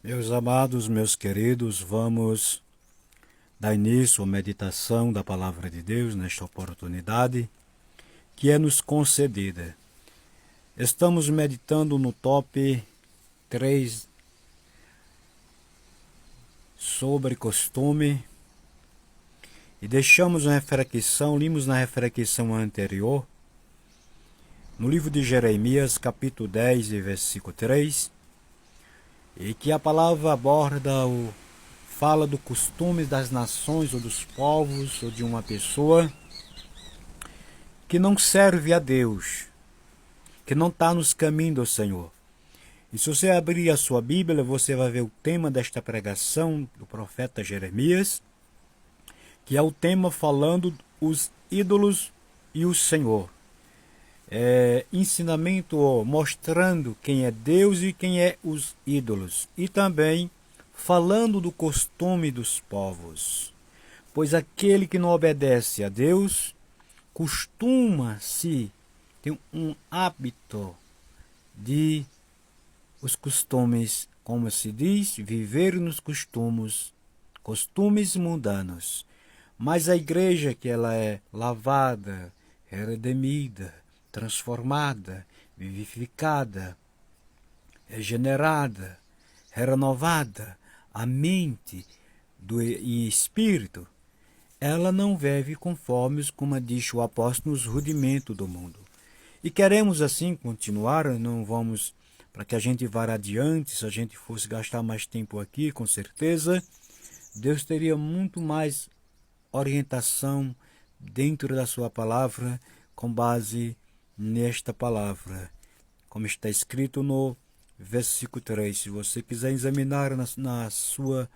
Meus amados, meus queridos, vamos dar início à meditação da Palavra de Deus nesta oportunidade que é nos concedida. Estamos meditando no top 3 sobre costume e deixamos uma reflexão, limos na reflexão anterior, no livro de Jeremias, capítulo 10, versículo 3, e que a palavra fala do costume das nações ou dos povos ou de uma pessoa que não serve a Deus, que não está nos caminhos do Senhor. E se você abrir a sua Bíblia, você vai ver o tema desta pregação do profeta Jeremias, que é o tema falando os ídolos e o Senhor. Ensinamento mostrando quem é Deus e quem é os ídolos. E também falando do costume dos povos. Pois aquele que não obedece a Deus costuma-se ter um hábito de os costumes, como se diz, viver nos costumes mundanos. Mas a igreja que ela é lavada, redimida, transformada, vivificada, regenerada, renovada, a mente e espírito, ela não vive conforme, como diz o apóstolo, os rudimentos do mundo. E queremos assim continuar, não vamos, para que a gente vá adiante, se a gente fosse gastar mais tempo aqui, com certeza, Deus teria muito mais orientação dentro da sua palavra, com base nesta palavra, como está escrito no versículo 3. Se você quiser examinar na sua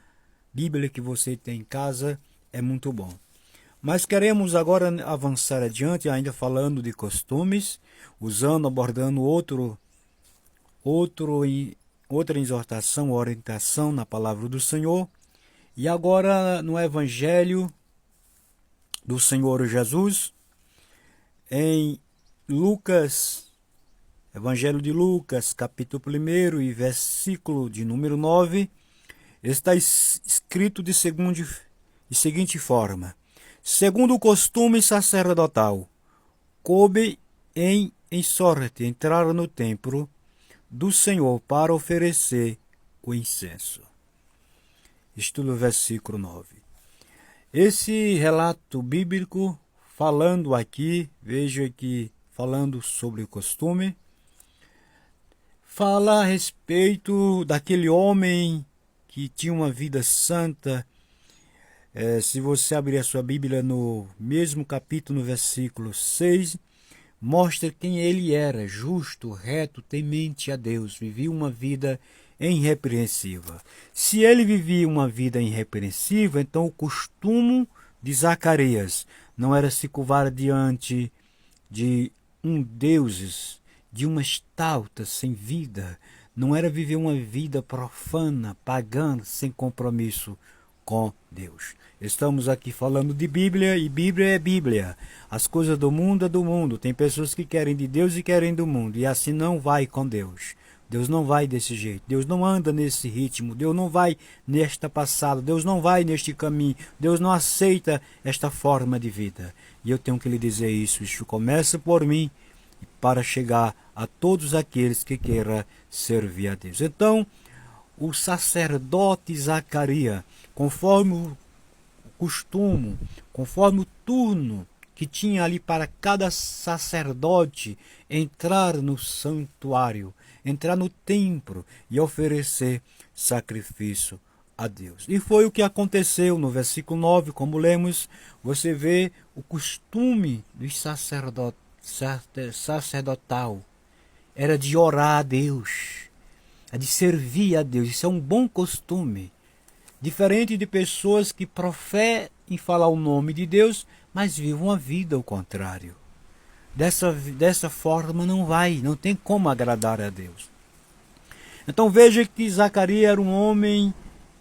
Bíblia que você tem em casa, é muito bom. Mas queremos agora avançar adiante, ainda falando de costumes, abordando outra exortação, orientação na palavra do Senhor. E agora no Evangelho do Senhor Jesus, em Evangelho de Lucas, capítulo 1 e versículo de número 9, está escrito de seguinte forma: segundo o costume sacerdotal, coube em sorte entrar no templo do Senhor para oferecer o incenso. Isto no versículo 9. Esse relato bíblico, falando aqui, veja aqui, falando sobre o costume, fala a respeito daquele homem que tinha uma vida santa. Se você abrir a sua Bíblia no mesmo capítulo, no versículo 6, mostra quem ele era: justo, reto, temente a Deus, vivia uma vida irrepreensível. Se ele vivia uma vida irrepreensível, então o costume de Zacarias não era se curvar diante de deuses, de uma estátua sem vida, não era viver uma vida profana, pagã, sem compromisso com Deus. Estamos aqui falando de Bíblia, e Bíblia é Bíblia. As coisas do mundo é do mundo. Tem pessoas que querem de Deus e querem do mundo, e assim não vai com Deus. Deus não vai desse jeito, Deus não anda nesse ritmo, Deus não vai nesta passada, Deus não vai neste caminho, Deus não aceita esta forma de vida. E eu tenho que lhe dizer isso começa por mim, para chegar a todos aqueles que queiram servir a Deus. Então, o sacerdote Zacarias, conforme o costume, conforme o turno que tinha ali para cada sacerdote entrar no santuário, entrar no templo e oferecer sacrifício a Deus. E foi o que aconteceu no versículo 9, como lemos, você vê o costume do sacerdotal era de orar a Deus, é de servir a Deus. Isso é um bom costume. Diferente de pessoas que profetem falar o nome de Deus, mas vivem uma vida ao contrário. Dessa forma não tem como agradar a Deus. Então veja que Zacarias era um homem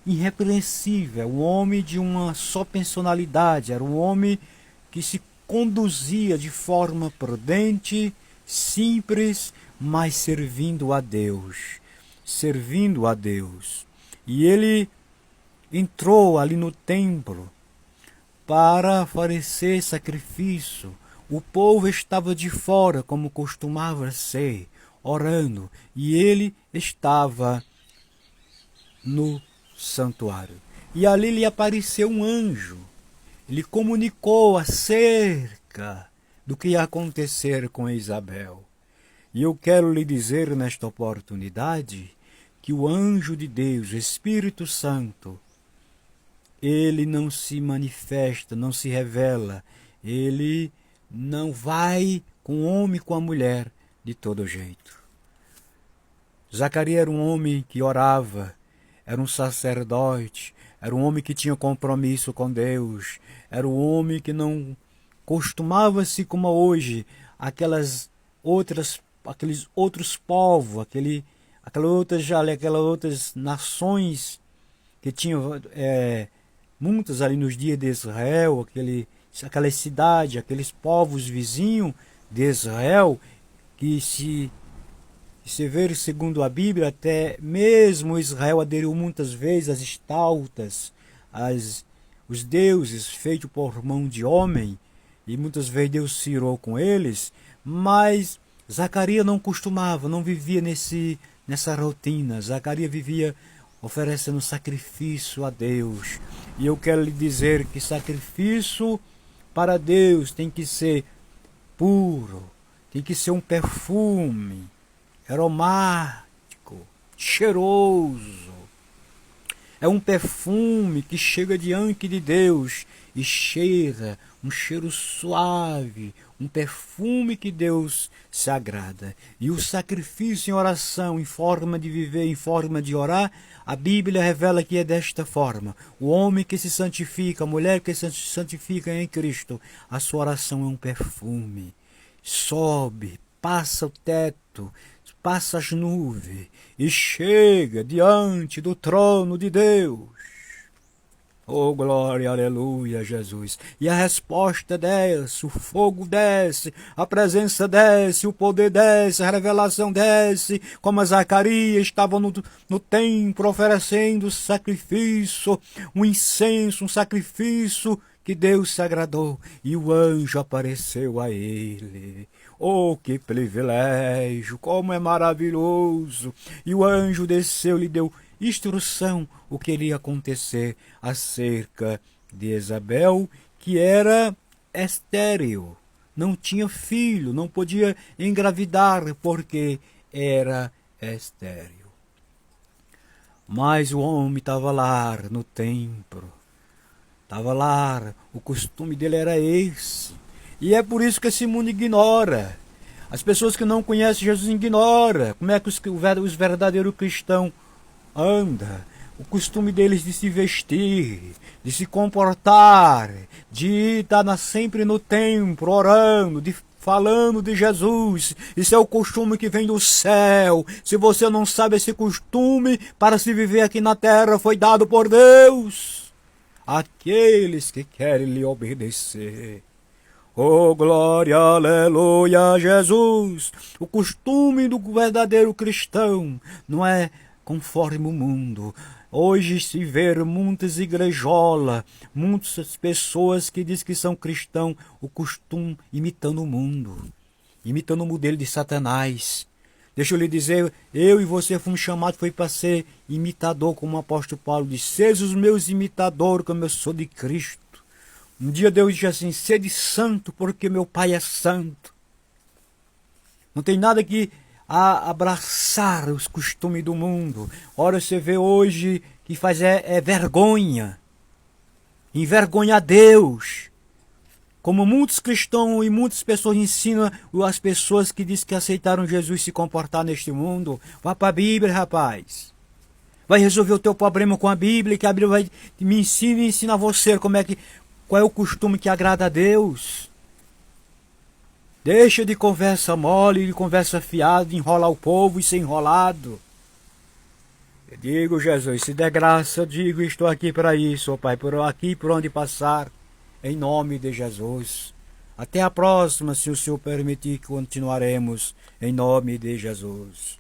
irrepreensível, um homem de uma só personalidade, era um homem que se conduzia de forma prudente, simples, mas servindo a Deus. E ele entrou ali no templo para oferecer sacrifício. O povo estava de fora, como costumava ser, orando, e ele estava no santuário. E ali lhe apareceu um anjo. Ele comunicou acerca do que ia acontecer com Isabel. E eu quero lhe dizer nesta oportunidade que o anjo de Deus, o Espírito Santo, ele não se manifesta, não se revela, ele não vai com o homem e com a mulher de todo jeito. Zacarias era um homem que orava, era um sacerdote, era um homem que tinha compromisso com Deus, era um homem que não costumava-se como hoje, aqueles outros povos, aquelas outras nações que tinham muitas ali nos dias de Israel, aquelas cidades, aqueles povos vizinhos de Israel, que se ver segundo a Bíblia, até mesmo Israel aderiu muitas vezes às estátuas, os deuses feitos por mão de homem, e muitas vezes Deus se irou com eles, mas Zacarias não costumava, não vivia nessa rotina. Zacarias vivia oferecendo sacrifício a Deus. E eu quero lhe dizer que sacrifício para Deus tem que ser puro, tem que ser um perfume aromático, cheiroso. É um perfume que chega diante de Deus e cheira um cheiro suave, um perfume que Deus se agrada. E o sacrifício em oração, em forma de viver, em forma de orar, a Bíblia revela que é desta forma. O homem que se santifica, a mulher que se santifica em Cristo, a sua oração é um perfume. Sobe, passa o teto, passa as nuvens e chega diante do trono de Deus. Oh, glória, aleluia, Jesus. E a resposta desce, o fogo desce, a presença desce, o poder desce, a revelação desce, como Zacarias estava no templo oferecendo sacrifício, um incenso, um sacrifício que Deus se agradou, e o anjo apareceu a ele. Oh, que privilégio, como é maravilhoso! E o anjo desceu, lhe deu instrução o que iria acontecer acerca de Isabel, que era estéril, não tinha filho, não podia engravidar porque era estéril. Mas o homem estava lá no templo, estava lá, o costume dele era esse. E é por isso que esse mundo ignora. As pessoas que não conhecem Jesus ignoram como é que os verdadeiros cristãos andam. O costume deles de se vestir, de se comportar, de estar sempre no templo, orando, falando de Jesus. Isso é o costume que vem do céu. Se você não sabe esse costume, para se viver aqui na terra foi dado por Deus àqueles que querem lhe obedecer. Oh, glória, aleluia, Jesus! O costume do verdadeiro cristão não é conforme o mundo. Hoje se vê muitas igrejolas, muitas pessoas que dizem que são cristãos, o costume imitando o mundo, imitando o modelo de Satanás. Deixa eu lhe dizer, eu e você fomos chamados para ser imitador, como o apóstolo Paulo disse, sejam os meus imitadores, como eu sou de Cristo. Um dia Deus disse assim, sede santo, porque meu Pai é santo. Não tem nada que abraçar os costumes do mundo. Ora, você vê hoje que faz vergonha. Envergonha a Deus. Como muitos cristãos e muitas pessoas ensinam as pessoas que dizem que aceitaram Jesus se comportar neste mundo. Vá para a Bíblia, rapaz. Vai resolver o teu problema com a Bíblia, que a Bíblia vai me ensinar e ensina você qual é o costume que agrada a Deus. Deixa de conversa mole, de conversa fiada, de enrolar o povo e ser enrolado. Eu digo, Jesus, se der graça, eu digo, estou aqui para isso, ó Pai, por onde passar, em nome de Jesus. Até a próxima, se o Senhor permitir, que continuaremos, em nome de Jesus.